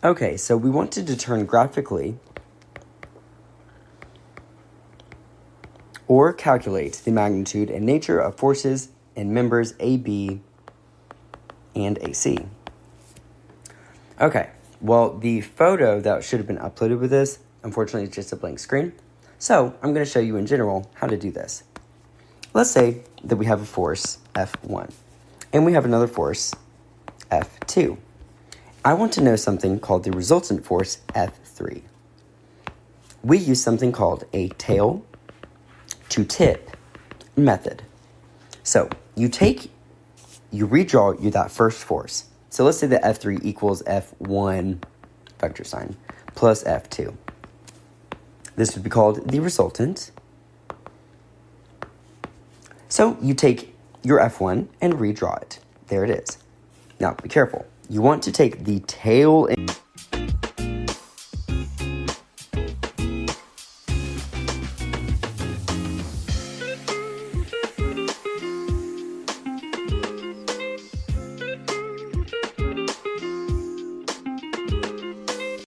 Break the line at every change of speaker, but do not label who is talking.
Okay, so we want to determine graphically or calculate the magnitude and nature of forces in members AB and AC. Okay, well, the photo that should have been uploaded with this, unfortunately, is just a blank screen. So I'm going to show you in general how to do this. Let's say that we have a force F1 and we have another force F2. I want to know something called the resultant force F3. We use something called a tail to tip method. So you redraw that first force. So let's say that F3 equals F1 vector sign plus F2. This would be called the resultant. So you take your F1 and redraw it. There it is. Now be careful. You want to take the tail